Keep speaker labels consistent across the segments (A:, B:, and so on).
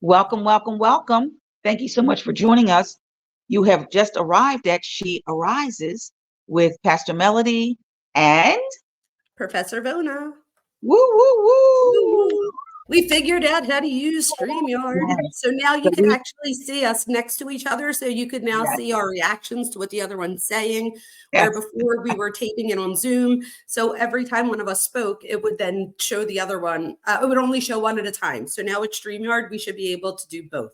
A: Welcome, welcome, welcome. Thank you so much for joining us. You have just arrived at She Arises with Pastor Melody and
B: Professor Vona.
A: woo, woo, woo.
B: Woo-woo. We figured out how to use StreamYard.
A: Yes.
B: So now you
A: So
B: can actually see us next to each other. So you could now
A: yes,
B: see our reactions to what the other one's saying, where
A: yes,
B: before we were taping it on Zoom. So every time one of us spoke, it would then show the other one. It would only show one at a time. So now with StreamYard, we should be able to do both.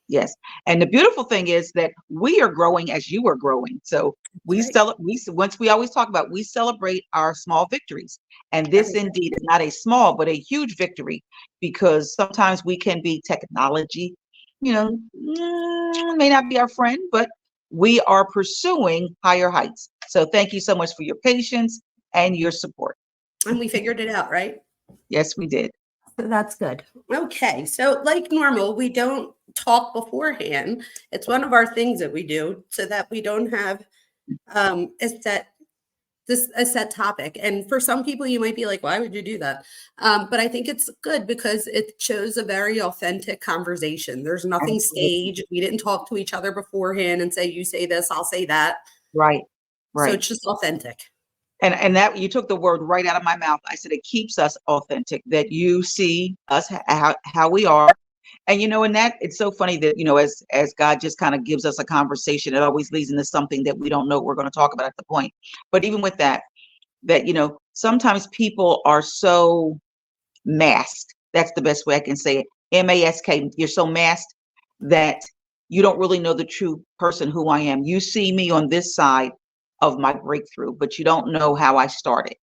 A: yes. And the beautiful thing is that we are growing as you are growing. So
B: Right.
A: once we always talk about, we celebrate our small victories. And this
B: Every
A: indeed is not a small, but a huge victory, because sometimes we can be technology, may not be our friend, but we are pursuing higher heights. So thank you so much for your patience and your support.
B: And we figured it out, right?
A: Yes, we did.
B: So that's good. Okay. So, like normal, we don't talk beforehand. It's one of our things that we do so that we don't have a set topic. And for some people, you might be like, why would you do that? But I think it's good because it shows a very authentic conversation. There's nothing
A: Absolutely.
B: staged. We didn't talk to each other beforehand and say, you say this, I'll say that.
A: Right,
B: So
A: right.
B: it's just authentic.
A: And that you took the word right out of my mouth. I said it keeps us authentic, that you see us how we are. And and that it's so funny that as God just kind of gives us a conversation, it always leads into something that we don't know we're going to talk about at the point. But even with that sometimes people are so masked. That's the best way I can say it. M-A-S-K. You're so masked that you don't really know the true person who I am. You see me on this side of my breakthrough, but you don't know how I started.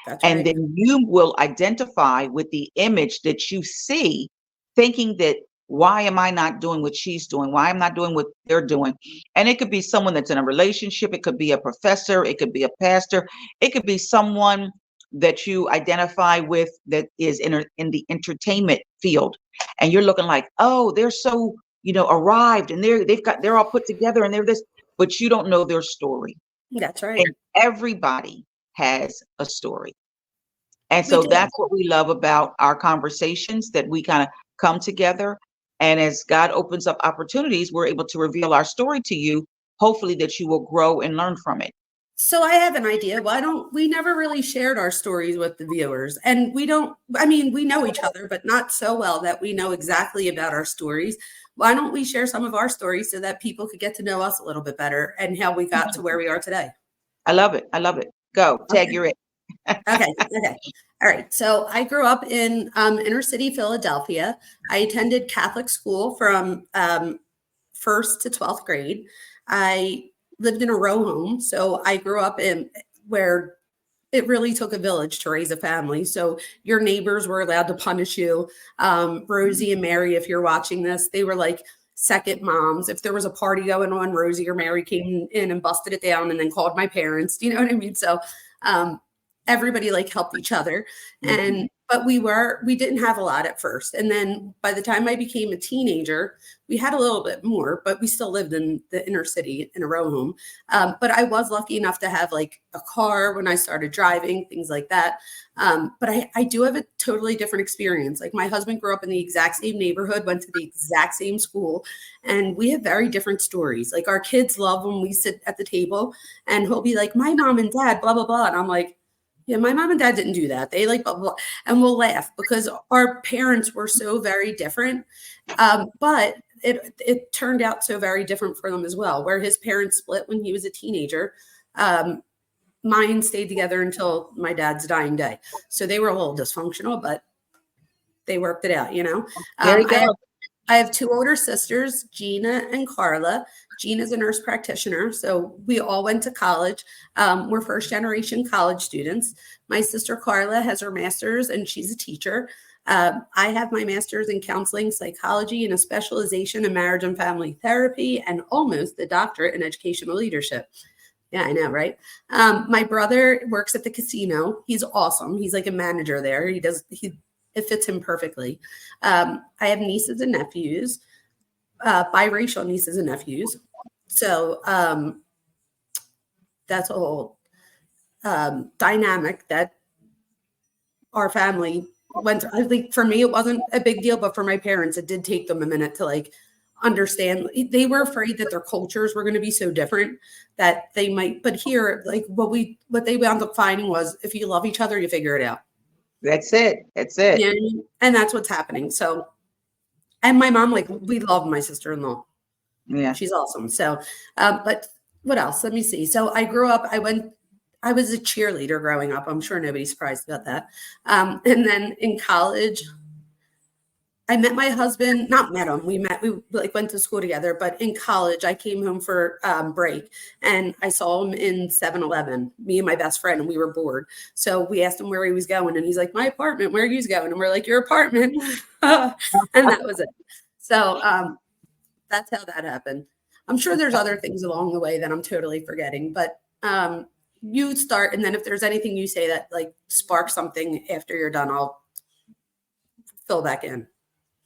B: That's
A: And
B: right.
A: then you will identify with the image that you see, thinking that, why am I not doing what she's doing? Why am I not doing what they're doing? And it could be someone that's in a relationship. It could be a professor. It could be a pastor. It could be someone that you identify with that is in the entertainment field. And you're looking like, oh, they're so, arrived, and they're all put together, and they're this, but you don't know their story.
B: That's right.
A: And everybody has a story. And
B: We
A: so
B: do.
A: that's what we love about our conversations, that we kind of come together. And as God opens up opportunities, we're able to reveal our story to you, hopefully that you will grow and learn from it.
B: So I have an idea. Why don't we never really shared our stories with the viewers? And we don't, I mean, we know each other, but not so well that we know exactly about our stories. Why don't we share some of our stories so that people could get to know us a little bit better and how we got to where we are today?
A: I love it. I love it. Go, tag,
B: Okay.
A: you're it.
B: Okay. All right. So I grew up in inner city Philadelphia. I attended Catholic school from first to 12th grade. I lived in a row home. So I grew up in where it really took a village to raise a family. So your neighbors were allowed to punish you. Rosie and Mary, if you're watching this, they were like second moms. If there was a party going on, Rosie or Mary came in and busted it down and then called my parents. Do you know what I mean? So everybody like helped each other. And but we didn't have a lot at first. And then by the time I became a teenager, we had a little bit more, but we still lived in the inner city in a row home. But I was lucky enough to have like a car when I started driving, things like that. But I do have a totally different experience. Like my husband grew up in the exact same neighborhood, went to the exact same school, and we have very different stories. Like our kids love when we sit at the table and he'll be like, my mom and dad, blah, blah, blah. And I'm like, yeah, my mom and dad didn't do that. They like blah, blah, blah. And we'll laugh because our parents were so very different. But it turned out so very different for them as well, where his parents split when he was a teenager. Mine stayed together until my dad's dying day. So they were a little dysfunctional, but they worked it out,
A: There you go.
B: I have two older sisters, Gina and Carla. Gina's a nurse practitioner, so we all went to college. We're first generation college students. My sister Carla has her master's and she's a teacher. I have my master's in counseling psychology and a specialization in marriage and family therapy and almost a doctorate in educational leadership. Yeah, I know, right? My brother works at the casino. He's awesome. He's like a manager there. It fits him perfectly. I have nieces and nephews, biracial nieces and nephews. So that's a whole dynamic that our family went through. I think for me, it wasn't a big deal, but for my parents, it did take them a minute to like understand. They were afraid that their cultures were going to be so different that they might, but here, like what they wound up finding was if you love each other, you figure it out.
A: That's it. That's it.
B: Yeah. And that's what's happening. So, and my mom, like, we love my sister-in-law.
A: Yeah.
B: She's awesome. So, but what else? Let me see. So I grew up, I was a cheerleader growing up. I'm sure nobody's surprised about that. And then in college, I met my husband, not met him. We like went to school together, but in college, I came home for break and I saw him in 7-Eleven, me and my best friend, and we were bored. So we asked him where he was going and he's like, my apartment, where are you going? And we're like, your apartment. And that was it. So that's how that happened. I'm sure there's other things along the way that I'm totally forgetting, but you start. And then if there's anything you say that like sparks something after you're done, I'll fill back in.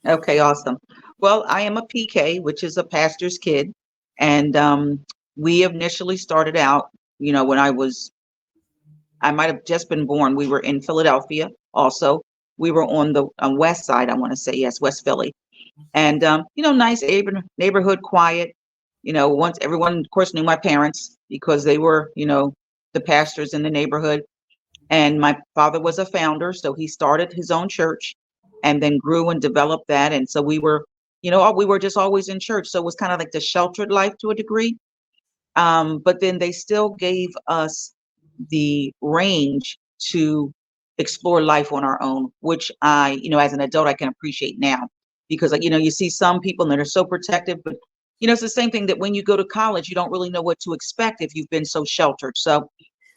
A: Okay, awesome. Well, I am a PK, which is a pastor's kid. And we initially started out, when I might have just been born. We were in Philadelphia also. We were on the west side, I want to say, yes, West Philly. And, nice neighborhood, quiet. Once everyone, of course, knew my parents because they were, the pastors in the neighborhood. And my father was a founder, so he started his own church and then grew and developed that. And so we were, we were just always in church. So it was kind of like the sheltered life to a degree. But then they still gave us the range to explore life on our own, which I, as an adult, I can appreciate now because, you see some people that are so protective, but, it's the same thing that when you go to college, you don't really know what to expect if you've been so sheltered. So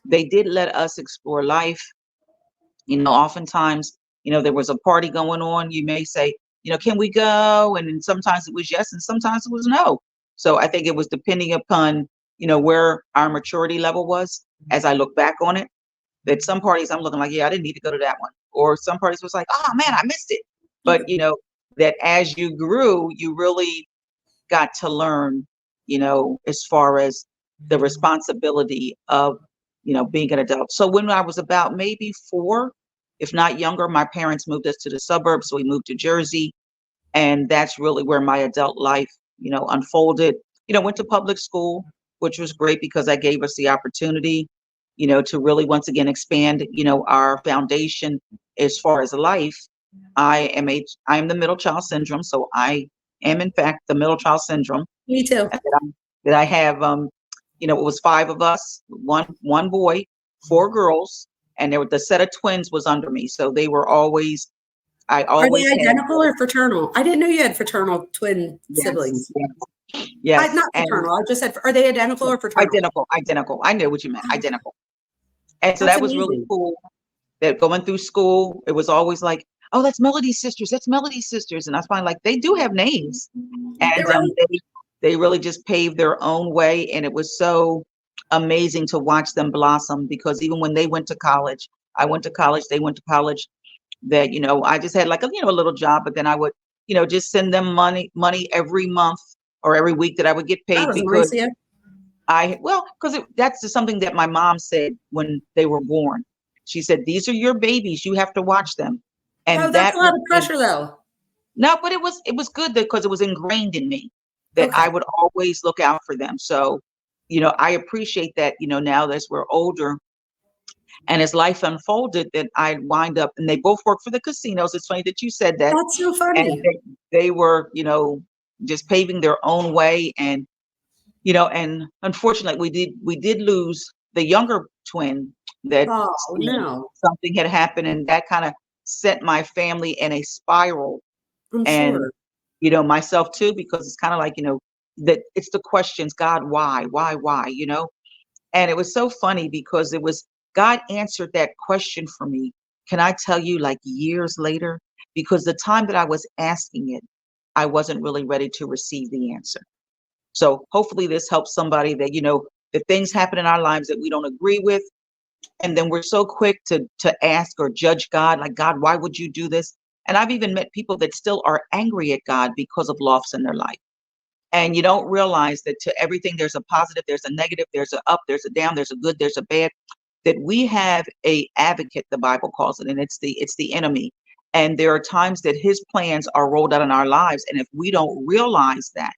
A: they did let us explore life. Oftentimes, there was a party going on. You may say, can we go? And then sometimes it was yes, and sometimes it was no. So I think it was depending upon, where our maturity level was. As I look back on it, that some parties I'm looking like, yeah, I didn't need to go to that one. Or some parties was like, oh man, I missed it. But, that as you grew, you really got to learn, as far as the responsibility of, being an adult. So when I was about maybe 4, if not younger, my parents moved us to the suburbs. So we moved to Jersey. And that's really where my adult life, unfolded. Went to public school, which was great because that gave us the opportunity, to really once again expand, our foundation as far as life. I am the middle child syndrome. So I am in fact the middle child syndrome.
B: Me too.
A: That I have, it was 5 of us, one boy, 4 girls, and the set of twins was under me. So they were always, I always
B: Are they identical or fraternal? I didn't know you had fraternal twin siblings.
A: Yes.
B: Not fraternal. I just said, are they identical or fraternal?
A: Identical. I knew what you meant. Identical. And so
B: That's
A: that was
B: amazing.
A: really cool. That going through school, it was always like, oh, that's Melody's sisters. That's Melody's sisters. And I find like they do have names, and they really just paved their own way. And it was so amazing to watch them blossom because even when they went to college, I went to college, they went to college. That I just had like a little job, but then I would just send them money every month or every week that I would get paid because that's just something that my mom said when they were born. She said, these are your babies, you have to watch them. And
B: that's a lot of pressure though.
A: No, but it was good because it was ingrained in me that I would always look out for them. So I appreciate that now as we're older. And as life unfolded, that I wind up, and they both work for the casinos. It's funny that you said that.
B: That's so funny.
A: And they were, just paving their own way. And, and unfortunately, we did lose the younger twin that something had happened, and that kind of set my family in a spiral.
B: I'm
A: and,
B: sure.
A: Myself too, because it's kind of like, that it's the questions, God, why, and it was so funny because God answered that question for me. Can I tell you, like years later? Because the time that I was asking it, I wasn't really ready to receive the answer. So hopefully this helps somebody that, that things happen in our lives that we don't agree with. And then we're so quick to ask or judge God, like, God, why would you do this? And I've even met people that still are angry at God because of loss in their life. And you don't realize that to everything, there's a positive, there's a negative, there's a up, there's a down, there's a good, there's a bad. That we have a advocate, the Bible calls it, and it's the enemy. And there are times that his plans are rolled out in our lives. And if we don't realize that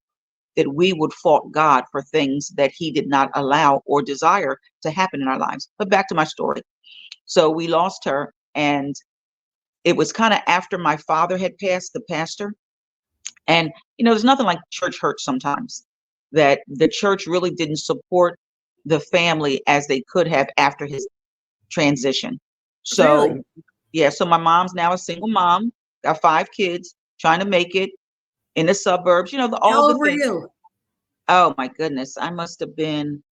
A: we would fault God for things that he did not allow or desire to happen in our lives. But back to my story. So we lost her, and it was kind of after my father had passed, the pastor. And, there's nothing like church hurt sometimes, that the church really didn't support the family as they could have after his transition. So,
B: Really?
A: yeah, so my mom's now a single mom, got 5 kids, trying to make it in the suburbs, all
B: How
A: of the
B: old were
A: things.
B: you?
A: Oh my goodness. I must have been,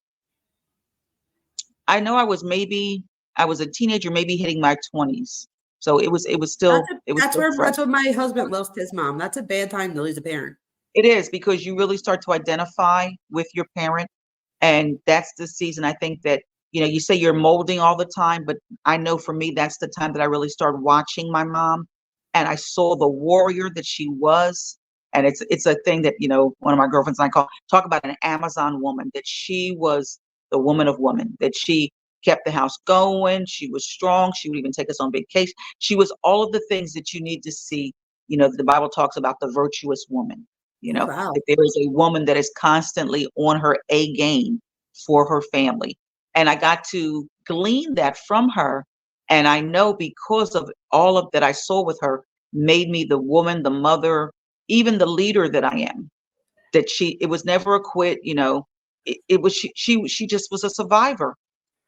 A: I know I was a teenager, maybe hitting my 20s. So it was still fresh.
B: That's when my husband lost his mom. That's a bad time to lose a parent.
A: It is, because you really start to identify with your parent. And that's the season, I think, that, you say you're molding all the time, but I know for me, that's the time that I really started watching my mom, and I saw the warrior that she was. And it's a thing that, one of my girlfriends and I talk about an Amazon woman, that she was the woman of women, that she kept the house going. She was strong. She would even take us on vacation. She was all of the things that you need to see. The Bible talks about the virtuous woman,
B: Oh, wow.
A: that there is a woman that is constantly on her A game for her family. And I got to glean that from her. And I know, because of all of that I saw with her, made me the woman, the mother, even the leader that I am. That it was never a quit, it was, she just was a survivor.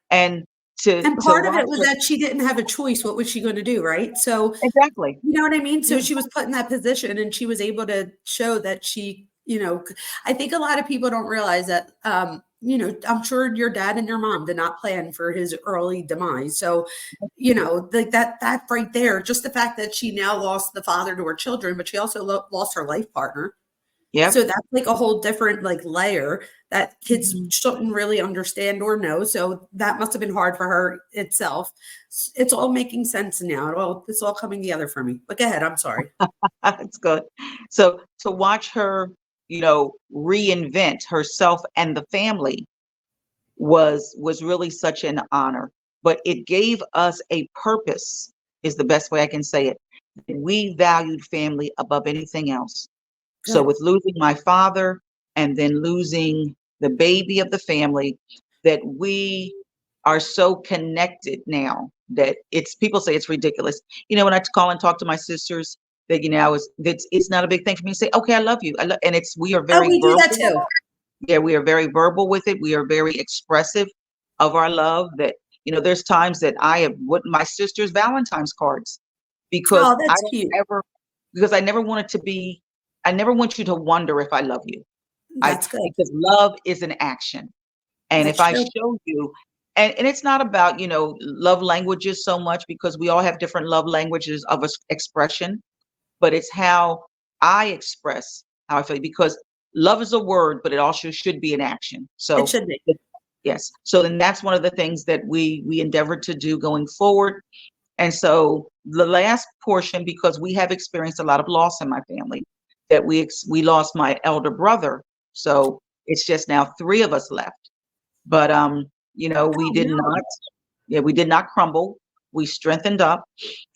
A: And
B: And
A: to
B: part of
A: watch
B: it was
A: her.
B: that she didn't have a choice. What was she going to do, right? So,
A: Exactly.
B: you know what I mean? So
A: Yeah.
B: she was put in that position and she was able to show that I think a lot of people don't realize that, I'm sure your dad and your mom did not plan for his early demise. So, like that right there, just the fact that she now lost the father to her children, but she also lost her life partner.
A: Yep.
B: So that's like a whole different like layer that kids
A: Mhm.
B: shouldn't really understand or know. So that must have been hard for her itself. It's all making sense now. It's all coming together for me. But go ahead. I'm sorry.
A: It's good. So to watch her, reinvent herself and the family was really such an honor. But it gave us a purpose, is the best way I can say it. We valued family above anything else. So
B: Good.
A: with losing my father, and then losing the baby of the family, that we are so connected now, that people say it's ridiculous. When I call and talk to my sisters, that, it's not a big thing for me to say, okay, I love you. And we are
B: Oh,
A: very
B: we do that
A: verbal.
B: too.
A: Yeah, we are very verbal with it. We are very expressive of our love. That, there's times that I have written my sister's Valentine's cards, because
B: Oh, that's cute.
A: because I never want you to wonder if I love you.
B: That's good.
A: Because love is an action. And if
B: That's
A: I
B: true.
A: show you, and it's not about, love languages so much, because we all have different love languages of expression, but it's how I express how I feel, because love is a word, but it also should be an action.
B: It
A: So
B: should be.
A: yes. So then that's one of the things that we endeavor to do going forward. And so the last portion, because we have experienced a lot of loss in my family, that we lost my elder brother. So it's just now 3 of us left. But we
B: Oh,
A: did
B: no.
A: not, yeah, we did not crumble. We strengthened up,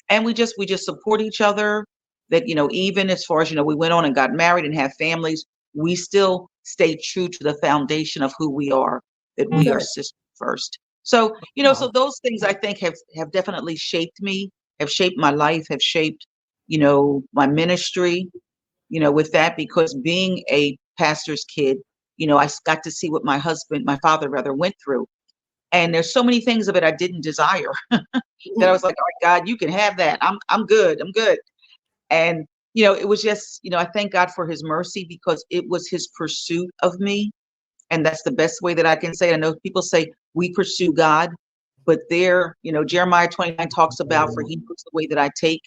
A: and we just support each other. That, even as far as, we went on and got married and have families, we still stay true to the foundation of who we are, that we are
B: Good.
A: sisters first. So, so
B: Oh,
A: those things, I think, have definitely shaped me, have shaped my life, have shaped, my ministry, with that, because being a pastor's kid, I got to see what my father rather, went through. And there's so many things of it I didn't desire, that I was like, all right, God, you can have that. I'm good. I'm good. And, it was just, I thank God for his mercy, because it was his pursuit of me. And that's the best way that I can say it. I know people say we pursue God, but Jeremiah 29 talks about, for he knows the way that I take.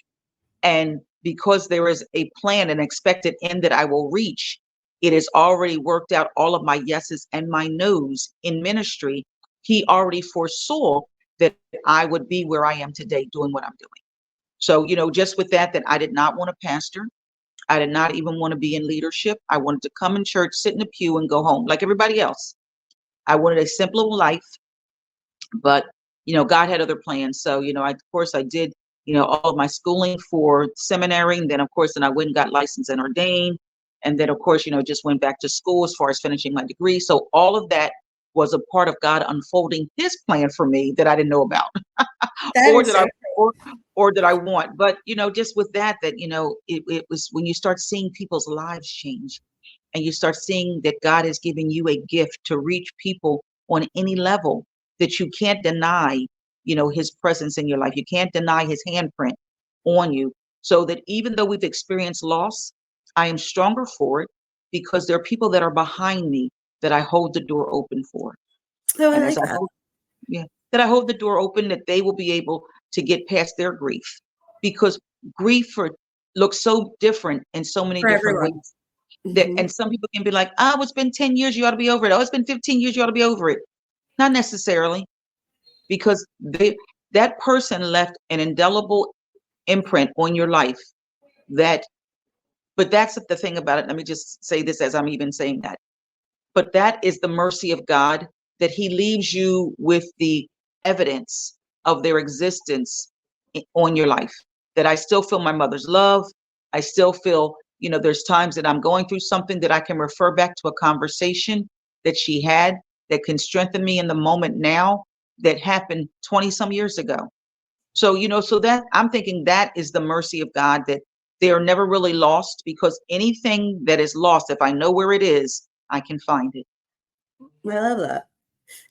A: And because there is a plan, an expected end that I will reach, it has already worked out all of my yeses and my nos in ministry. He already foresaw that I would be where I am today doing what I'm doing. So, just with that I did not want to pastor. I did not even want to be in leadership. I wanted to come in church, sit in the pew, and go home like everybody else. I wanted a simpler life, but God had other plans. So, of course I did, all of my schooling for seminary. And then, of course, then I went and got licensed and ordained. And then, of course, just went back to school as far as finishing my degree. So all of that was a part of God unfolding his plan for me that I didn't know about
B: That
A: or
B: is
A: that
B: so
A: I or that I want. But, just with that, it was when you start seeing people's lives change and you start seeing that God has given you a gift to reach people on any level that you can't deny, his presence in your life. You can't deny his handprint on you. So that even though we've experienced loss, I am stronger for it because there are people that are behind me that I hold the door open for.
B: Oh, I
A: And as
B: like
A: I
B: that.
A: hold, yeah, that I hold the door open, that they will be able to get past their grief because looks so different in so many
B: For
A: different
B: everyone.
A: ways that,
B: Hmm.
A: and some people can be like, oh, it's been 10 years, you ought to be over it. Oh, it's been 15 years, you ought to be over it. Not necessarily, because that person left an indelible imprint on your life that, but that's the thing about it. Let me just say this as I'm even saying that. But that is the mercy of God, that he leaves you with the evidence of their existence on your life. That I still feel my mother's love. I still feel, there's times that I'm going through something that I can refer back to a conversation that she had that can strengthen me in the moment now that happened 20 some years ago. So, so that I'm thinking that is the mercy of God, that they are never really lost, because anything that is lost, if I know where it is, I can find it.
B: I love that.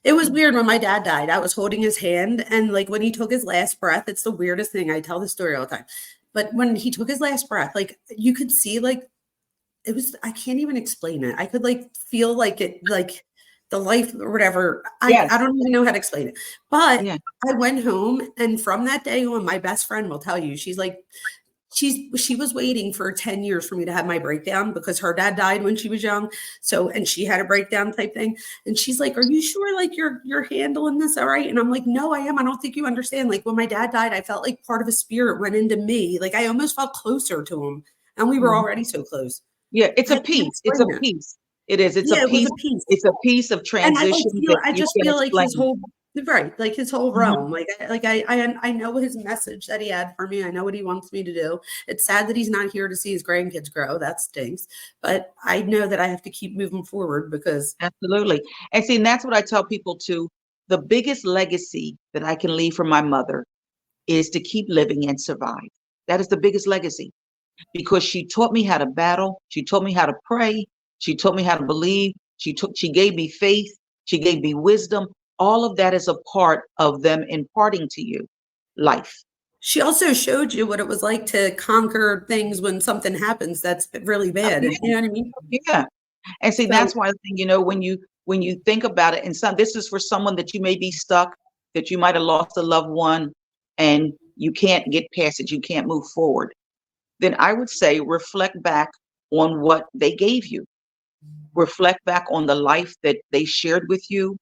B: It was
A: Mm.
B: weird when my dad died. I was holding his hand, and like when he took his last breath, it's the weirdest thing. I tell the story all the time. But when he took his last breath, like you could see, like it was, I can't even explain it. I could like feel like it, like the life or whatever. I
A: Yes.
B: don't even know how to explain it. But
A: Yeah.
B: I went home, and from that day on, my best friend will tell you, she's like, she was waiting for 10 years for me to have my breakdown because her dad died when she was young. So, and she had a breakdown type thing. And she's like, "Are you sure like you're handling this all right?" And I'm like, "No, I am. I don't think you understand. Like when my dad died, I felt like part of his spirit went into me. Like I almost felt closer to him. And we were
A: Mhm.
B: already so close.
A: Yeah. It's
B: I
A: a
B: can't
A: piece. It's a
B: explain it.
A: piece. It is. It's a
B: Yeah, it was
A: piece.
B: a piece.
A: It's a piece of
B: And I like
A: transition
B: feel
A: that
B: I
A: you
B: just
A: can
B: feel like his
A: explain.
B: whole right, like his whole
A: Mhm.
B: realm. I know his message that he had for me. I know what he wants me to do. It's sad that he's not here to see his grandkids grow. That stinks. But I know that I have to keep moving forward because
A: Absolutely. And see, and that's what I tell people too. The biggest legacy that I can leave from my mother is to keep living and survive. That is the biggest legacy, because she taught me how to battle. She taught me how to pray. She taught me how to believe. She gave me faith. She gave me wisdom. All of that is a part of them imparting to you life.
B: she also showed you what it was like to conquer things when something happens that's really
A: Oh,
B: bad.
A: yeah.
B: You know what I mean?
A: Yeah. And see,
B: So
A: that's why I think, when you think about it, and this is for someone that you may be stuck, that you might have lost a loved one and you can't get past it, you can't move forward, then I would say reflect back on what they gave you. Reflect back on the life that they shared with you.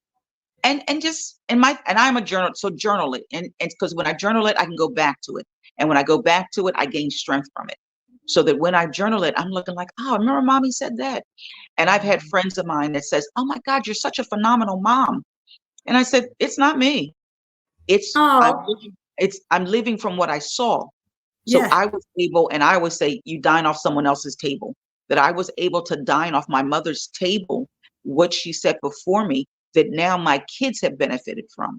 A: And just and I'm a journal, so journal it. And because when I journal it, I can go back to it. And when I go back to it, I gain strength from it. So that when I journal it, I'm looking like, oh, I remember mommy said that. And I've had friends of mine that says, "Oh my God, you're such a phenomenal mom." And I said, "It's not me. It's
B: oh
A: I'm living from what I saw." So
B: yeah.
A: I was able, and I always say, you dine off someone else's table. That I was able to dine off my mother's table, what she said before me, that now my kids have benefited from.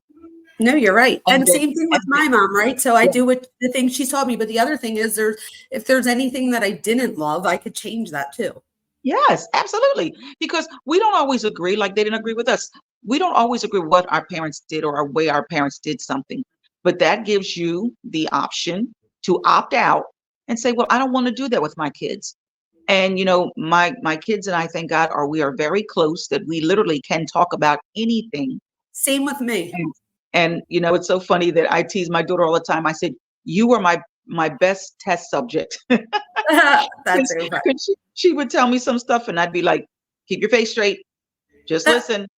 B: No, you're right.
A: And
B: And
A: then,
B: same thing with
A: and then,
B: my mom, right? So I
A: yeah,
B: do what the thing she taught me. But the other thing is if there's anything that I didn't love, I could change that too.
A: yes, absolutely. Because we don't always agree, like they didn't agree with us. We don't always agree what our parents did or our way our parents did something. But that gives you the option to opt out and say, well, I don't want to do that with my kids. And my kids and I, thank God, we are very close, that we literally can talk about anything.
B: Same with me.
A: And it's so funny that I tease my daughter all the time. I said, "You were my best test subject."
B: That's so funny.
A: Because she would tell me some stuff, and I'd be like, "Keep your face straight. Just listen.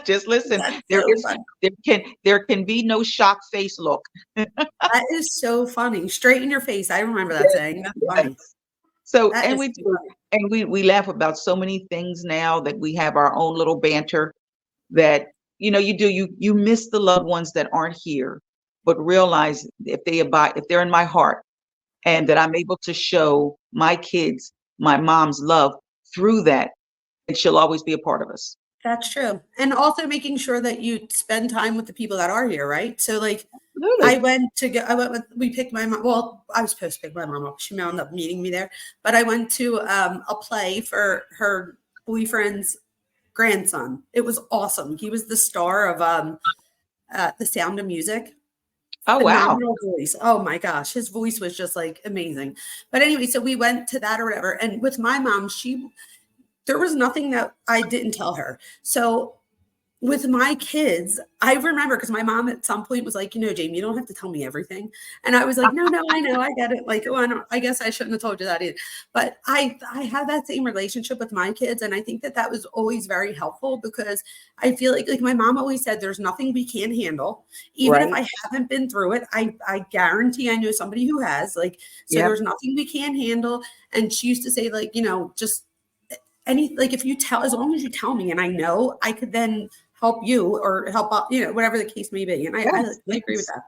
A: Just listen.
B: That's
A: There
B: so
A: is
B: funny.
A: there can be no shock face look."
B: That is so funny. Straight in your face. I remember that
A: Yes,
B: saying. That's
A: yes.
B: funny.
A: So,
B: That
A: and
B: is
A: we
B: so
A: do,
B: funny.
A: and we laugh about so many things now, that we have our own little banter, that you miss the loved ones that aren't here, but realize if they're in my heart, and that I'm able to show my kids my mom's love through that, and she'll always be a part of us.
B: That's true. And also making sure that you spend time with the people that are here, right? So like
A: Absolutely.
B: we picked my mom. Well, I was supposed to pick my mom up. She wound up meeting me there. But I went to a play for her boyfriend's grandson. It was awesome. He was the star of The Sound of Music.
A: Oh, wow.
B: Phenomenal voice. Oh my gosh. His voice was just like amazing. But anyway, so we went to that or whatever. And with my mom, there was nothing that I didn't tell her. So with my kids, I remember because my mom at some point was like, Jamie, you don't have to tell me everything. And I was like, no, I know, I get it. Like, oh, I guess I shouldn't have told you that either. But I have that same relationship with my kids. And I think that was always very helpful because I feel like my mom always said, there's nothing we can't handle. Even if I haven't been through it, I guarantee I know somebody who has. So there's nothing we can't handle. And she used to say, just if you tell, as long as you tell me and I know, I could then help you or help out, whatever the case may be. And I agree with that.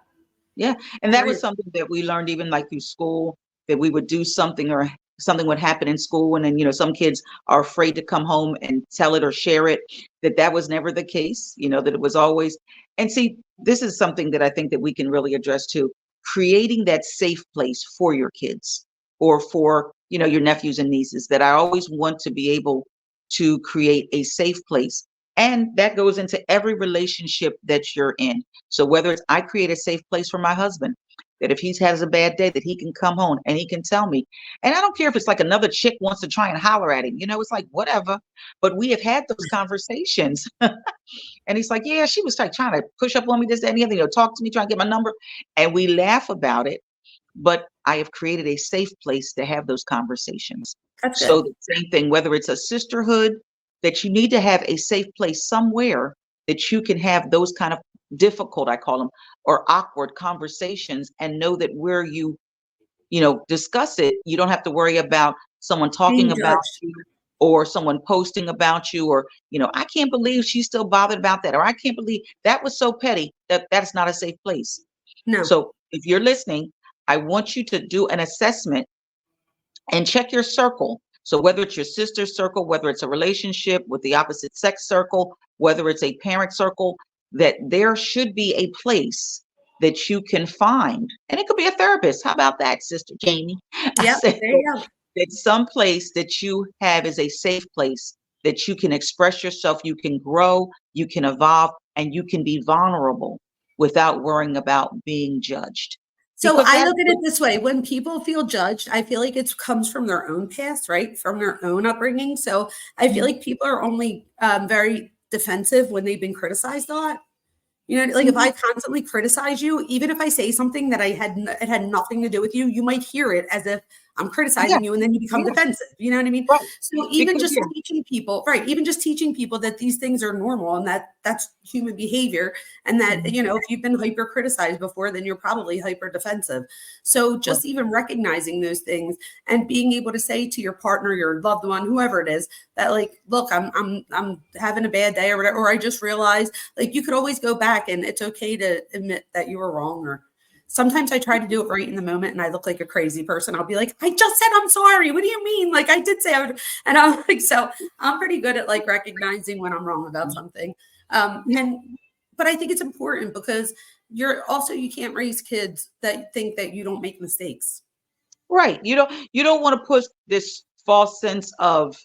A: Yeah. And that was something that we learned even like through school, that we would do something or something would happen in school. And then, some kids are afraid to come home and tell it or share it, that was never the case, that it was always. And see, this is something that I think that we can really address too, creating that safe place for your kids or for, your nephews and nieces, that I always want to be able to create a safe place. And that goes into every relationship that you're in. So whether it's I create a safe place for my husband, that if he has a bad day, that he can come home and he can tell me. And I don't care if it's like another chick wants to try and holler at him, it's like, whatever. But we have had those conversations. And he's like, yeah, she was like trying to push up on me, this, that, and the other, talk to me, trying to get my number. And we laugh about it. But I have created a safe place to have those conversations.
B: That's
A: so
B: good.
A: the same thing, whether it's a sisterhood, that you need to have a safe place somewhere that you can have those kind of difficult, I call them, or awkward conversations, and know that where you discuss it, you don't have to worry about someone talking
B: Being
A: about
B: judged.
A: you or someone posting about you, or, I can't believe she's still bothered about that, or I can't believe that was so petty. That's not a safe place.
B: No.
A: So if you're listening, I want you to do an assessment and check your circle. So whether it's your sister's circle, whether it's a relationship with the opposite sex circle, whether it's a parent circle, that there should be a place that you can find. And it could be a therapist. How about that, Sister Jamie?
B: Yeah, there you go.
A: That some place that you have is a safe place that you can express yourself, you can grow, you can evolve, and you can be vulnerable without worrying about being judged.
B: So
A: Because
B: I look at it this way. When people feel judged, I feel like it comes from their own past, right? From their own upbringing. So I feel like people are only very defensive when they've been criticized a lot. If I constantly criticize you, even if I say something that it had nothing to do with you, you might hear it as if I'm criticizing you, and then you become defensive. You know what I mean?
A: Right.
B: So even just teaching people, right? Even just teaching people that these things are normal and that's human behavior, and that if you've been hyper criticized before, then you're probably hyper defensive. So just even recognizing those things and being able to say to your partner, your loved one, whoever it is, that look, I'm having a bad day or whatever, or I just realized, you could always go back and it's okay to admit that you were wrong. Or sometimes I try to do it right in the moment and I look like a crazy person. I'll be like, I just said I'm sorry. What do you mean? I did say I would. And I'm like, so I'm pretty good at recognizing when I'm wrong about something. But I think it's important because you can't raise kids that think that you don't make mistakes.
A: Right. You don't want to push this false sense of,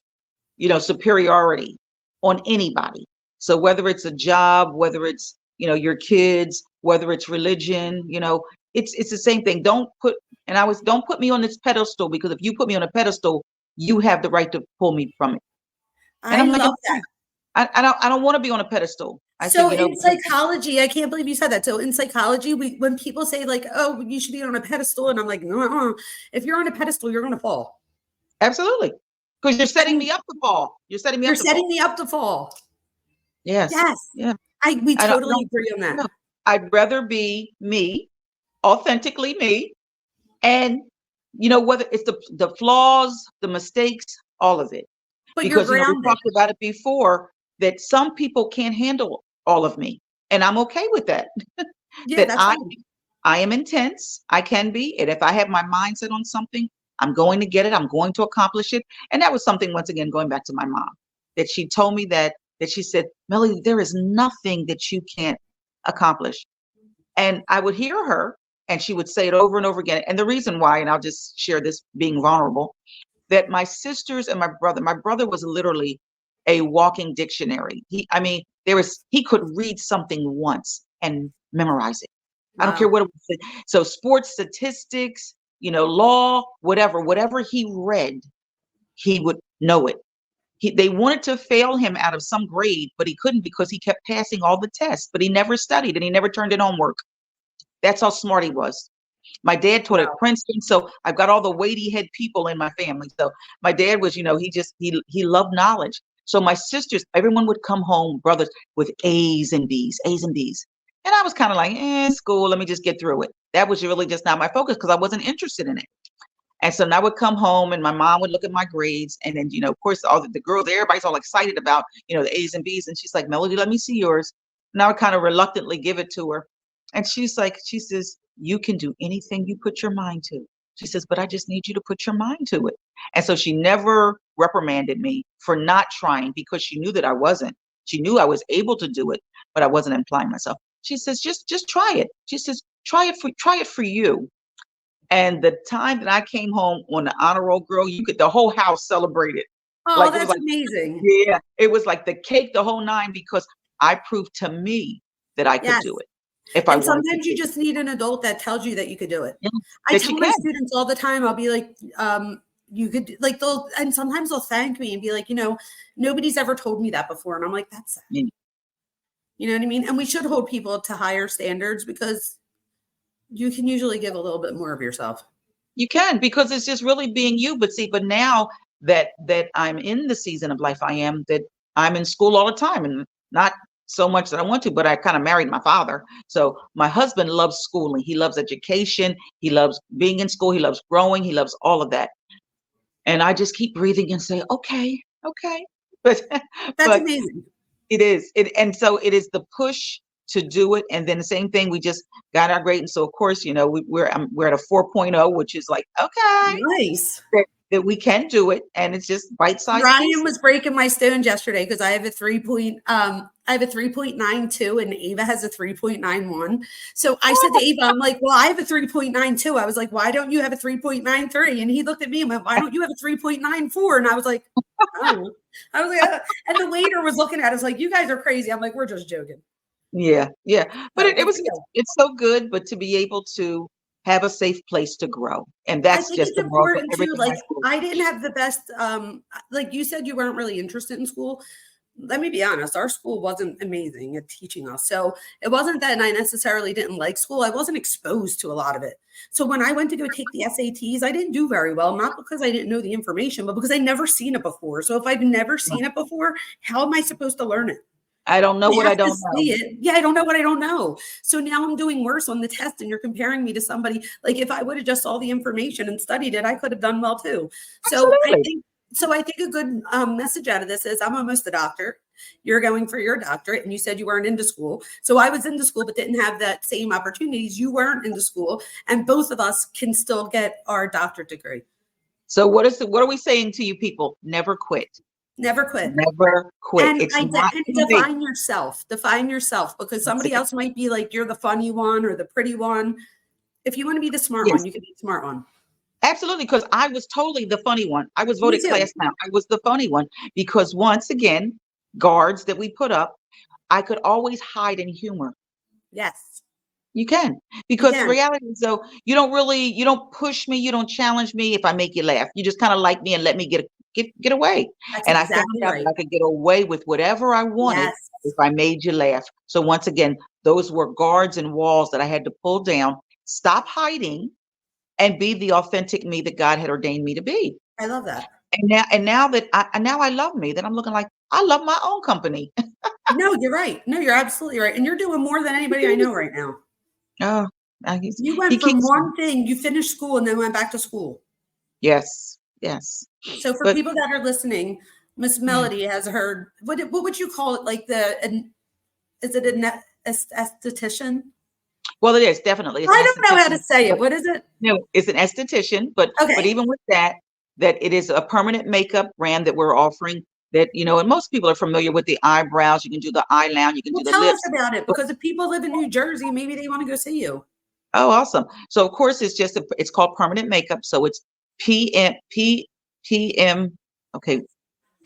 A: superiority on anybody. So whether it's a job, whether it's, your kids, whether it's religion, it's the same thing. Don't put me on this pedestal, because if you put me on a pedestal, you have the right to pull me from it. And I'm
B: love that.
A: I don't want to be on a pedestal.
B: In psychology, I can't believe you said that. So in psychology, when people say oh, you should be on a pedestal, and I'm like, no, if you're on a pedestal, you're going to fall.
A: Absolutely. Because you're setting me up to fall. You're setting me
B: up to fall.
A: Yes.
B: Yes.
A: Yeah.
B: We totally agree on that.
A: No. I'd rather be me, authentically me. And, whether it's the flaws, the mistakes, all of it.
B: But
A: because, we talked about it before, that some people can't handle all of me. And I'm okay with that.
B: Yeah, that's right.
A: I am intense. I can be. And if I have my mindset on something, I'm going to get it. I'm going to accomplish it. And that was something, once again, going back to my mom, that she told me that she said, Melody, there is nothing that you can't accomplish. And I would hear her and she would say it over and over again. And the reason why, and I'll just share this being vulnerable, that my sisters and my brother was literally a walking dictionary. I mean, he could read something once and memorize it. I don't care
B: Wow.
A: what it was. So sports statistics, law, whatever he read, he would know it. They wanted to fail him out of some grade, but he couldn't because he kept passing all the tests, but he never studied and he never turned in homework. That's how smart he was. My dad taught at
B: Wow.
A: Princeton, so I've got all the weighty head people in my family. So my dad was, he loved knowledge. So my sisters, everyone would come home, brothers, with A's and B's, A's and B's. And I was kind of like, school, let me just get through it. That was really just not my focus because I wasn't interested in it. And so I would come home and my mom would look at my grades. And then, of course, all the girls, everybody's all excited about, the A's and B's. And she's like, Melody, let me see yours. And I would kind of reluctantly give it to her. And she says, you can do anything you put your mind to. She says, but I just need you to put your mind to it. And so she never reprimanded me for not trying because she knew that I wasn't. She knew I was able to do it, but I wasn't implying myself. She says, just try it. She says, try it for you. And the time that I came home on the honor roll, girl, the whole house celebrated.
B: Oh,
A: Like it was
B: that's
A: like,
B: amazing.
A: yeah, it was like the cake, the whole nine, because I proved to me that I could
B: Yes.
A: do it if I
B: And
A: wanted
B: sometimes
A: to.
B: you just need an adult that tells you that you could do it.
A: Yeah,
B: I
A: that you
B: tell my
A: can.
B: students all the time, I'll be like, you could, like, and sometimes they'll thank me and be like, nobody's ever told me that before. And I'm like, that's sad.
A: Yeah.
B: You know what I mean? And we should hold people to higher standards because you can usually give a little bit more of yourself.
A: You can, because it's just really being you. But now that I'm in the season of life that I'm in school all the time, and not so much that I want to, but I kind of married my father. So my husband loves schooling. He loves education. He loves being in school. He loves growing. He loves all of that. And I just keep breathing and say, okay. But
B: That's amazing.
A: It is. And so it is the push to do it. And then the same thing, we just got our grade. And so, of course, we're at a 4.0, which is like, okay,
B: Nice.
A: that we can do it. And it's just bite-sized
B: Ryan
A: pieces.
B: was breaking my stones yesterday because I have a 3.92 and Ava has a 3.91. So I said to Ava, I'm like, well, I have a 3.92. I was like, why don't you have a 3.93? And he looked at me and went, why don't you have a 3.94? And I was like, oh. I was like, and the waiter was looking at us like, you guys are crazy. I'm like, we're just joking.
A: Yeah. But it's so good, but to be able to have a safe place to grow. And that's just
B: it's
A: the world for
B: important too.
A: everything.
B: Like I didn't have the best, like you said, you weren't really interested in school. Let me be honest, our school wasn't amazing at teaching us. So it wasn't that I necessarily didn't like school. I wasn't exposed to a lot of it. So when I went to go take the SATs, I didn't do very well, not because I didn't know the information, but because I never seen it before. So if I've never seen it before, how am I supposed to learn it?
A: I don't know what I don't know.
B: Yeah, I don't know what I don't know. So now I'm doing worse on the test, and you're comparing me to somebody. Like if I would have just saw the information and studied it, I could have done well too.
A: Absolutely.
B: So I think a good message out of this is I'm almost a doctor. You're going for your doctorate, and you said you weren't into school. So I was into school, but didn't have that same opportunities. You weren't into school, and both of us can still get our doctorate degree.
A: So what are we saying to you people? Never quit.
B: Never quit.
A: Never quit.
B: And,
A: It's
B: not define yourself. Define yourself, because somebody else might be like, you're the funny one or the pretty one. If you want to be the smart one, you can be the smart one.
A: Absolutely, because I was totally the funny one. I was voted class clown. I was the funny one because once again, guards that we put up, I could always hide in humor.
B: Yes.
A: You can, because the reality is though, you don't push me, you don't challenge me if I make you laugh. You just kind of like me and let me get away.
B: That's
A: and
B: exactly
A: I found out that I could get away with whatever I wanted if I made you laugh. So once again, those were guards and walls that I had to pull down, stop hiding, and be the authentic me that God had ordained me to be.
B: I love that.
A: And now that I love me, that I'm looking like I love my own company.
B: No, you're right. No, you're absolutely right. And you're doing more than anybody I know right now.
A: Oh,
B: you went from one thing, you finished school and then went back to school.
A: Yes.
B: So for people that are listening, Miss Melody has heard, what would you call it? Like is it an esthetician?
A: Well, it is definitely. It's an
B: I don't know how to
A: esthetician.
B: say it.
A: But,
B: What is it?
A: it's an esthetician, but
B: Okay.
A: even with that, that it is a permanent makeup brand that we're offering. That and most people are familiar with the eyebrows. You can do the eyeliner, you can
B: Well,
A: do the
B: tell us
A: lips.
B: about it
A: But
B: because if people live in New Jersey, maybe they want to go see you.
A: oh, awesome! So of course, it's called permanent makeup. So it's PM. Okay,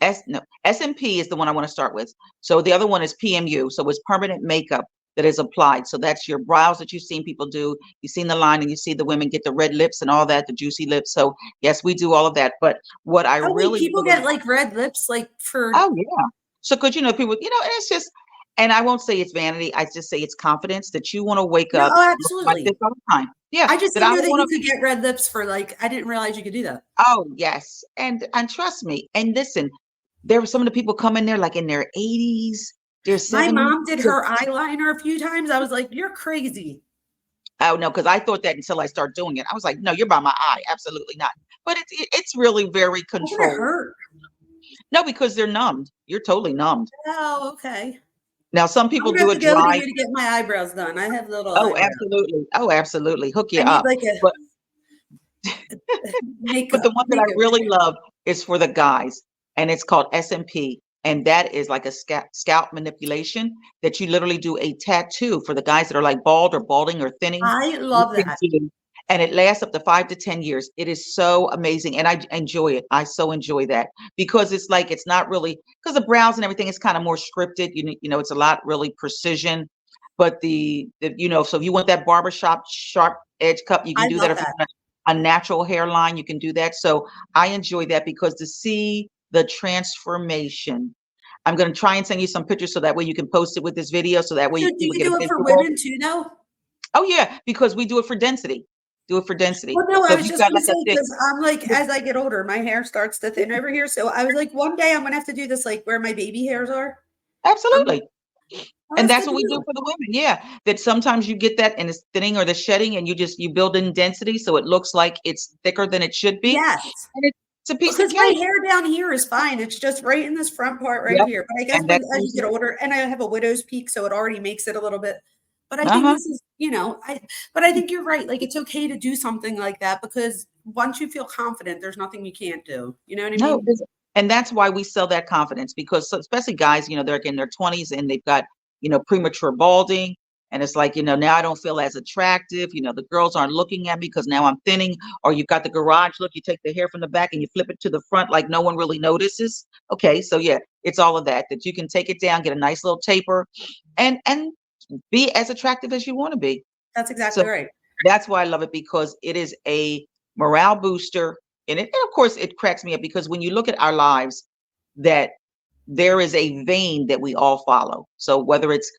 A: S&P is the one I want to start with. So the other one is PMU. So it's permanent makeup that is applied. So that's your brows that you've seen people do. You've seen the line and you see the women get the red lips and all that, the juicy lips. So yes, we do all of that. But what I
B: Oh, wait,
A: really,
B: people
A: really,
B: get like red lips, like for.
A: oh yeah. So because people, and it's just, and I won't say it's vanity. I just say it's confidence that you want to wake
B: No,
A: up
B: oh,
A: looking like this
B: absolutely.
A: all the time. Yeah.
B: I just
A: That
B: didn't
A: I
B: know
A: don't
B: that
A: want
B: you
A: to.
B: could get red lips for like, I didn't realize you could do that.
A: Oh yes. And trust me. And listen, there were some of the people come in there like in their 80s, their
B: My
A: 70s.
B: mom did her eyeliner a few times. I was like, you're crazy.
A: Oh no, because I thought that until I started doing it. I was like, no, you're by my eye. Absolutely not. But it's really very
B: Doesn't it
A: controlled.
B: hurt?
A: No, because they're numbed. You're totally numbed.
B: Oh, okay.
A: Now, some
B: I'm
A: people
B: gonna
A: do
B: have to
A: it
B: go to
A: dry.
B: you to get my eyebrows done. I have little
A: Oh,
B: eyebrows.
A: absolutely. Oh, absolutely. Hook you
B: I need
A: up.
B: like
A: But
B: a
A: but the
B: makeup
A: one that I
B: makeover.
A: really love is for the guys, and it's called SMP. And that is like a scalp manipulation that you literally do a tattoo for the guys that are like bald or balding or thinning.
B: I
A: You
B: love
A: can
B: that.
A: do, and it lasts up to 5 to 10 years. It is so amazing, and I enjoy it. I so enjoy that because it's like it's not really because the brows and everything is kind of more scripted. It's a lot really precision. But so if you want that barbershop sharp edge cut, you can
B: I
A: do that.
B: love
A: If you
B: that.
A: want a natural hairline, you can do that. So I enjoy that because to see the transformation. I'm going to try and send you some pictures so that way you can post it with this video so that
B: So
A: way
B: do
A: people
B: you
A: get a
B: do it for
A: visual.
B: women too, though?
A: Oh yeah, because we do it for density. Do it for density.
B: Well, no,
A: So
B: I
A: if
B: was
A: you've
B: just
A: got
B: gonna
A: like a
B: say
A: thick,
B: because I'm like, as I get older, my hair starts to thin over here. So I was like, one day I'm gonna have to do this, like where my baby hairs are. Um,
A: absolutely.
B: I'll
A: And
B: have
A: that's
B: to
A: what we do
B: do.
A: for the women. Yeah. That sometimes you get that and it's thinning or the shedding and you build in density so it looks like it's thicker than it should be.
B: Yes,
A: And it's a piece of
B: because my
A: cake.
B: hair down here is fine. It's just right in this front part right
A: Yep.
B: here. But I guess
A: And
B: when
A: that
B: as you
A: goes
B: get
A: in.
B: older, and I have a widow's peak, so it already makes it a little bit. But I think
A: Uh-huh.
B: this is, but I think you're right. Like it's okay to do something like that because once you feel confident, there's nothing you can't do. You know what I
A: No,
B: mean?
A: and that's why we sell that confidence because especially guys, they're in their 20s and they've got, premature balding. And it's like, now I don't feel as attractive. The girls aren't looking at me because now I'm thinning, or you've got the garage look. You take the hair from the back and you flip it to the front like no one really notices. Okay, so yeah, it's all of that you can take it down, get a nice little taper, and be as attractive as you want to be.
B: That's
A: So
B: exactly right.
A: that's why I love it because it is a morale booster. And of course, it cracks me up because when you look at our lives, that there is a vein that we all follow. So whether it's,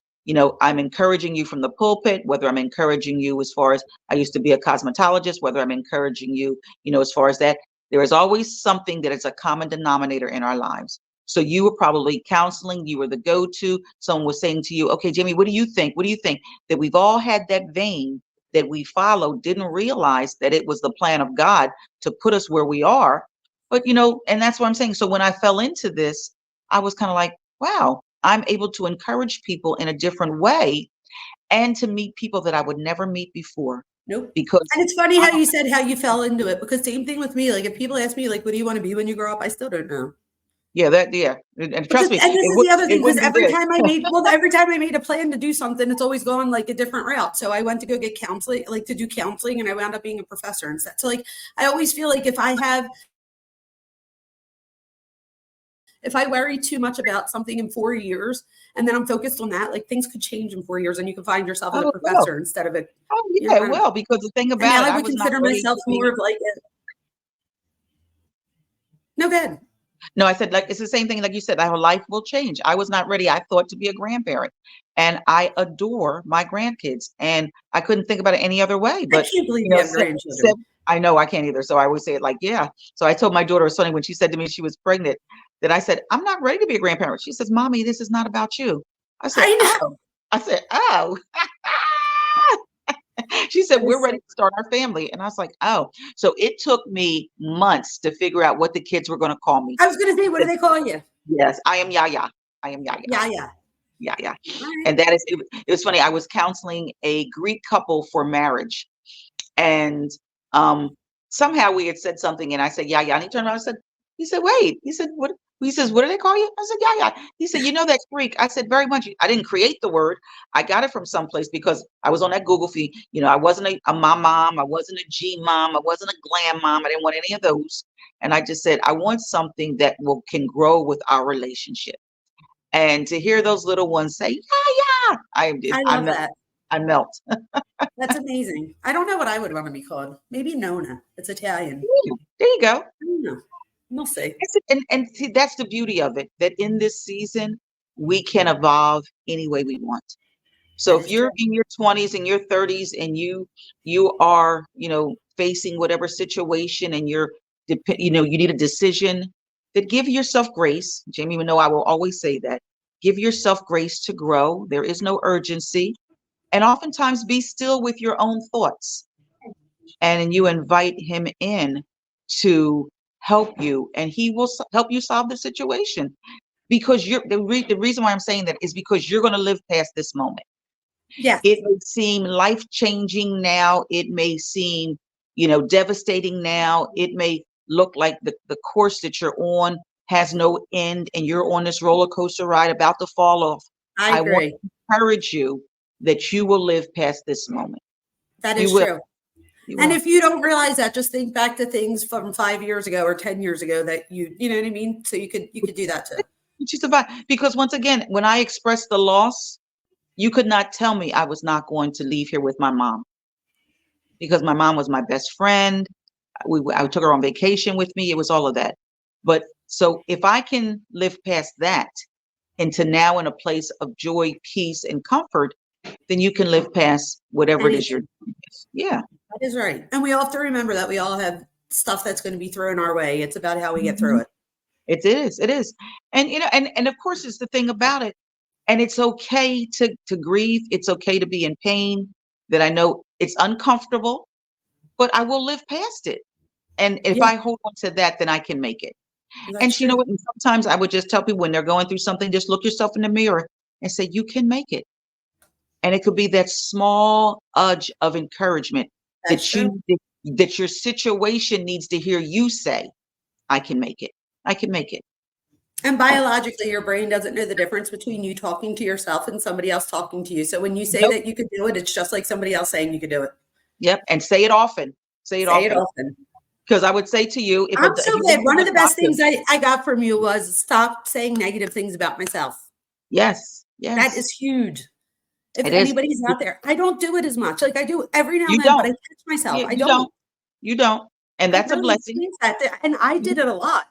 A: I'm encouraging you from the pulpit, whether I'm encouraging you as far as I used to be a cosmetologist, whether I'm encouraging you, as far as that, there is always something that is a common denominator in our lives. So you were probably counseling, you were the go-to. Someone was saying to you, okay, Jimmy, what do you think? What do you think? That we've all had that vein that we follow, didn't realize that it was the plan of God to put us where we are. But, and that's what I'm saying. So when I fell into this, I was kind of like, wow, I'm able to encourage people in a different way and to meet people that I would never meet before
B: Nope.
A: because
B: And it's funny how you said how you fell into it because same thing with me. Like if people ask me like, what do you want to be when you grow up? I still don't know.
A: yeah. And
B: Because
A: trust me,
B: and this is the other
A: it
B: thing, because
A: wouldn't be this.
B: every time I made a plan to do something, it's always gone like a different route. So I went to go get counseling, like to do counseling, and I wound up being a professor instead. So like I always feel like if I worry too much about something in 4 years and then I'm focused on that, like things could change in 4 years and you can find yourself as a
A: Oh, well.
B: professor instead of it.
A: Oh, yeah,
B: I
A: it
B: don't know.
A: will. Because the thing
B: And
A: about
B: now
A: it,
B: I
A: I
B: would
A: was not
B: consider
A: ready
B: myself
A: to
B: more
A: be.
B: of like no good.
A: No, I said, like, it's the same thing. Like you said, our life will change. I was not ready. I thought to be a grandparent and I adore my grandkids and I couldn't think about it any other way.
B: I
A: But,
B: can't believe you have grandchildren.
A: I know I can't either. So I always say it like, yeah. So I told my daughter, it was funny when she said to me she was pregnant, that I said, I'm not ready to be a grandparent. She says, Mommy, this is not about you. I said,
B: I know.
A: oh, I said, oh. She said,
B: That
A: we're
B: is
A: ready to start our family. And I was like, oh. So it took me months to figure out what the kids were going to call me.
B: I was gonna say, what do they call you?
A: Yes, I am Yaya. I am Yaya.
B: Yeah, yeah.
A: Yeah, yeah.
B: All right.
A: And that is, it was funny. I was counseling a Greek couple for marriage, and um, somehow we had said something, and I said, yeah, yeah. And he turned around and said, he said, wait. He said, what? He says, what do they call you? I said, yeah, yeah. He said, you know, that's Greek. I said, very much. I didn't create the word. I got it from someplace because I was on that Google feed. You know, I wasn't a mom mom. I wasn't a G mom. I wasn't a glam mom. I didn't want any of those. And I just said, I want something that can grow with our relationship. And to hear those little ones say, yeah, yeah,
B: I
A: I
B: love
A: melt.
B: that.
A: I melt.
B: That's amazing. I don't know what I would want to be called. Maybe Nona. It's Italian.
A: There you go.
B: I don't know. We'll see.
A: And see, that's the beauty of it, that in this season, we can evolve any way we want. So
B: That
A: if
B: is true.
A: you're in your 20s and your 30s and you are, you know, facing whatever situation and you know, you need a decision, that give yourself grace. Jamie, even though I will always say that, give yourself grace to grow. There is no urgency. And oftentimes be still with your own thoughts. And you invite him in to help you, and he will help you solve the situation, because the reason why I'm saying that is because you're going to live past this moment.
B: Yes.
A: It may seem life changing now. It may seem, you know, devastating now. It may look like the course that you're on has no end and you're on this roller coaster ride about to fall off.
B: I
A: I want
B: agree.
A: to encourage you that you will live past this moment.
B: That
A: You
B: is
A: will.
B: true.
A: You
B: And
A: will.
B: if you don't realize that, just think back to things from 5 years ago or 10 years ago that you know what I mean? So you could do that too.
A: You survive. Because once again, when I expressed the loss, you could not tell me I was not going to leave here with my mom, because my mom was my best friend. I took her on vacation with me. It was all of that. But so if I can live past that into now in a place of joy, peace, and comfort, then you can live past whatever it is you're
B: Anything.
A: doing. Yeah.
B: That is right. And we all have to remember that we all have stuff that's going to be thrown our way. It's about how we get through
A: Mhm.
B: it.
A: It is. It is. And you know, and of course it's the thing about it. And it's okay to grieve. It's okay to be in pain. That I know it's uncomfortable, but I will live past it. And if
B: Yeah,
A: I hold on to that, then I can make it.
B: that's
A: And you know
B: true.
A: what? And sometimes I would just tell people when they're going through something, just look yourself in the mirror and say, you can make it. And it could be that small udge of encouragement
B: That's
A: that
B: true.
A: that your situation needs to hear you say, I can make it. I can make it.
B: And biologically, your brain doesn't know the difference between you talking to yourself and somebody else talking to you. So when you say
A: Nope.
B: that you could do it, it's just like somebody else saying you could do it.
A: Yep. And say it often. Say it
B: Say it
A: often.
B: often.
A: Because I would say to you,
B: I'm
A: if
B: so
A: you
B: glad.
A: went to
B: One of
A: the
B: the best
A: doctor,
B: things I got from you was stop saying negative things about myself.
A: yes,
B: That
A: yes,
B: is huge. If
A: it is.
B: anybody's out there, I don't do it as much. Like I do every now
A: You
B: and then, but
A: don't.
B: I catch myself. I
A: You
B: don't.
A: don't. You don't. And
B: I
A: that's a
B: really
A: blessing.
B: changed that. And I did it a lot.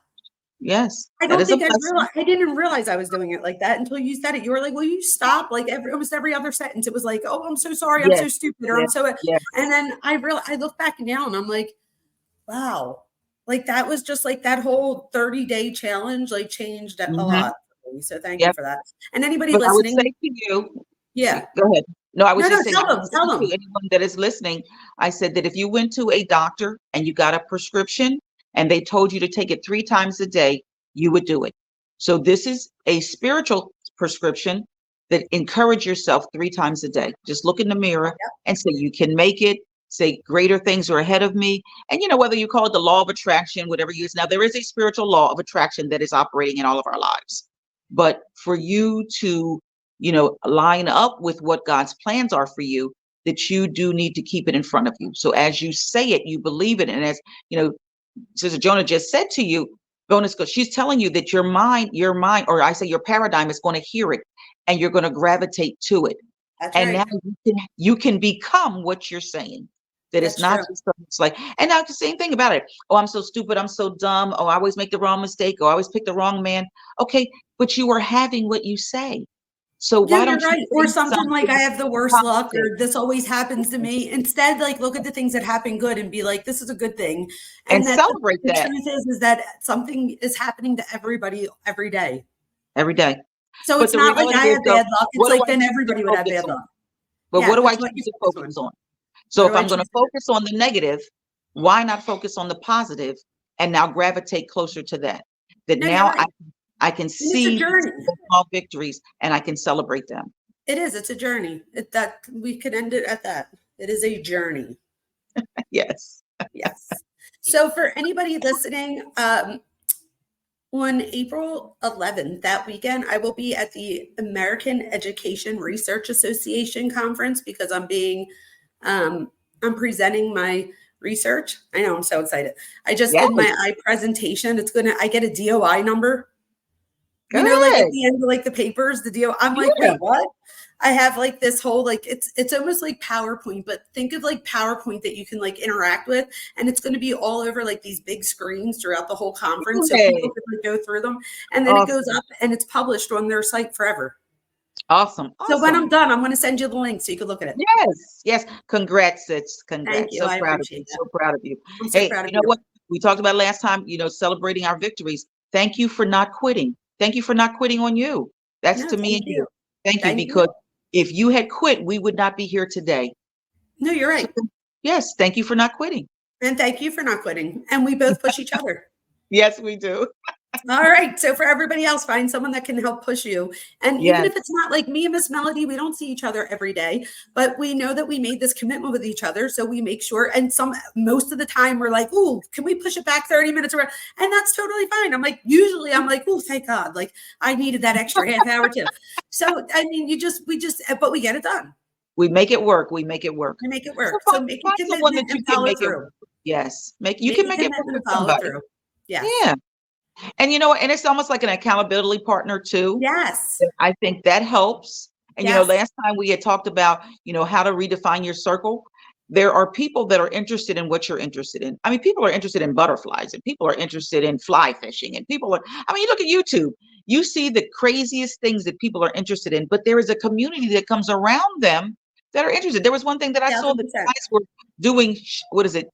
A: Yes,
B: I
A: that
B: don't
A: is a
B: think
A: blessing.
B: I didn't realize I was doing it like that until you said it. You were like, "Will you stop?" Like almost every other sentence, it was like, "Oh, I'm so sorry, I'm
A: Yes,
B: so stupid," or "I'm
A: yes,
B: so."
A: yes.
B: And then I look back now and I'm like, "Wow, like that was just like that whole 30-day challenge, like changed a
A: Hmm.
B: lot for me." So thank you
A: Yep.
B: for that. And anybody
A: But I would say
B: listening,
A: to you,
B: yeah,
A: go ahead. No, I was
B: no, no,
A: just saying, I would say
B: tell
A: to
B: them.
A: anyone that is listening, I said that if you went to a doctor and you got a prescription and they told you to take it 3 times a day, you would do it. So this is a spiritual prescription that encourage yourself 3 times a day. Just look in the mirror and say, you can make it. Say, greater things are ahead of me. And you know, whether you call it the law of attraction, whatever you use. Now, there is a spiritual law of attraction that is operating in all of our lives. But for you to, you know, line up with what God's plans are for you, that you do need to keep it in front of you. So as you say it, you believe it. And as you know, Sister Jonah just said to you, bonus, because she's telling you that your mind, or I say your paradigm is going to hear it and you're going to gravitate to it.
B: That's
A: And now
B: right.
A: you can become what you're saying. That it's
B: That's
A: not
B: true.
A: just something it's like, and now the same thing about it. Oh, I'm so stupid. I'm so dumb. Oh, I always make the wrong mistake. Oh, I always pick the wrong man. Okay, but you are having what you say. So
B: Yeah,
A: why
B: you're
A: don't you
B: right. Or
A: say
B: something like I
A: something
B: have the worst luck
A: positive
B: or this always happens to me. Instead, like look at the things that happen good and be like, this is a good thing.
A: and
B: And that
A: celebrate
B: the
A: that
B: truth is that something is happening to everybody every day.
A: every day?
B: So
A: But
B: it's
A: the
B: not like
A: reality
B: I
A: is,
B: had
A: though,
B: bad luck. It's
A: what do
B: like
A: I
B: then
A: choose to
B: everybody would have
A: focus
B: bad luck.
A: on? But
B: Yeah,
A: what do I
B: which what
A: choose
B: you
A: to
B: focus
A: focus
B: on.
A: on?
B: What
A: So
B: do
A: if
B: I
A: I'm going
B: choose
A: to
B: to do?
A: focus on the negative, why not focus on the positive and now gravitate closer to that? That
B: No, you're
A: now
B: right.
A: I can
B: And it's a
A: see
B: journey.
A: the small victories and I can celebrate them.
B: It is. It's a journey. That we could end it at that. It is a journey.
A: Yes.
B: Yes. So for anybody listening, on April 11th, that weekend, I will be at the American Education Research Association conference because I'm presenting my research. I know, I'm so excited. I just
A: Yes.
B: did my presentation. I get a DOI number.
A: Good.
B: Like at the end of like the papers, the DOI. I'm like,
A: Yeah.
B: wait, what? I have like this whole like it's almost like PowerPoint, but think of like PowerPoint that you can like interact with, and it's going to be all over like these big screens throughout the whole conference, so people can like, go through them, and then it goes
A: Awesome.
B: up and it's published on their site forever.
A: Awesome.
B: So when I'm
A: Awesome.
B: done, I'm going to send you the link so you can look at it.
A: Yes. Yes. Congrats, sis.
B: Thank
A: Congrats.
B: you.
A: So
B: I
A: proud of you.
B: appreciate that.
A: So proud of you.
B: I'm so
A: Hey,
B: proud of
A: you know
B: you.
A: what? We talked about last time, celebrating our victories. Thank you for not quitting. Thank you for not quitting on you. That's
B: No,
A: to me
B: thank
A: and
B: you.
A: you. Thank you,
B: Thank
A: because
B: you.
A: if you had quit, we would not be here today.
B: No, you're right.
A: Yes. Thank you for not quitting.
B: And thank you for not quitting. And we both push each other.
A: Yes, we do.
B: All right. So for everybody else, find someone that can help push you. And even if it's not like me and Miss Melody, we don't see each other every day, but we know that we made this commitment with each other. So we make sure. And most of the time we're like, oh, can we push it back 30 minutes? And that's totally fine. Usually I'm like, oh, thank God. Like I needed that extra half hour too. So, I mean, but we get it done.
A: We make it work. We make it work.
B: We make it work.
A: So
B: So make a
A: someone
B: commitment
A: that you
B: and
A: can
B: follow
A: make it
B: through.
A: work. Yes.
B: You
A: can
B: make
A: make
B: a
A: it work
B: commitment and
A: with
B: follow
A: somebody.
B: through. Yes.
A: Yeah. And and it's almost like an accountability partner too.
B: Yes.
A: I think that helps. And
B: Yes.
A: last time we had talked about, how to redefine your circle. There are people that are interested in what you're interested in. I mean, people are interested in butterflies and people are interested in fly fishing and you look at YouTube, you see the craziest things that people are interested in, but there is a community that comes around them that are interested. There was one thing that I saw that
B: 1,000%.
A: guys were doing, what is it?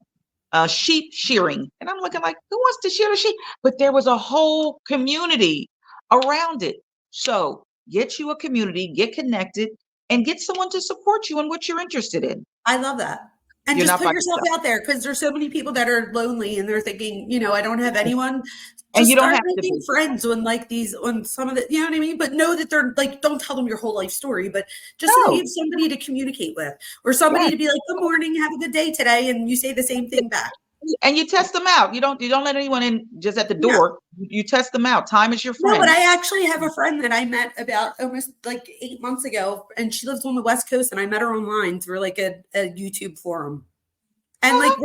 A: Sheep shearing. And I'm looking like, who wants to shear the sheep? But there was a whole community around it. So get you a community, get connected, and get someone to support you in what you're interested in.
B: I love that. And
A: You're
B: just
A: not
B: put
A: by
B: yourself
A: yourself.
B: out there because there's so many people that are lonely and they're thinking, I don't have anyone.
A: And
B: Just
A: you don't
B: start
A: have to
B: making
A: be.
B: friends on some of the, you know what I mean? But know that they're like, don't tell them your whole life story, but just so you have somebody to communicate with or somebody to be like, good morning, have a good day today. And you say the same thing back.
A: And you test them out. You don't let anyone in just at the door. No. You test them out. Time is your friend.
B: No, but I actually have a friend that I met about almost like 8 months ago, and she lives on the West Coast, and I met her online through like a YouTube forum. And like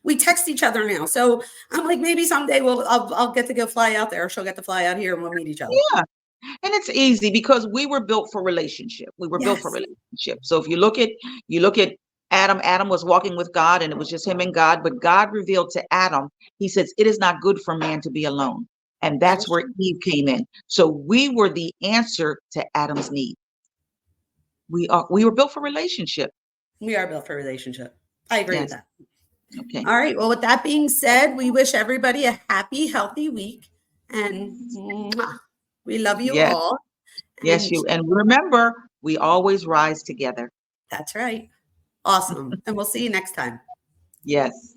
B: we text each other now. So I'm like, maybe someday I'll get to go fly out there, or she'll get to fly out here and we'll meet each other.
A: Yeah. And it's easy because we were built for relationship. We were built for relationship. So if you look at Adam was walking with God and it was just him and God, but God revealed to Adam, he says, it is not good for man to be alone. And that's where Eve came in. So we were the answer to Adam's need. We were built for relationship.
B: We are built for relationship. I agree with that.
A: Okay.
B: All right. Well, with that being said, we wish everybody a happy, healthy week. And we love you all.
A: Yes, and remember, we always rise together.
B: That's right. Awesome. And we'll see you next time.
A: Yes.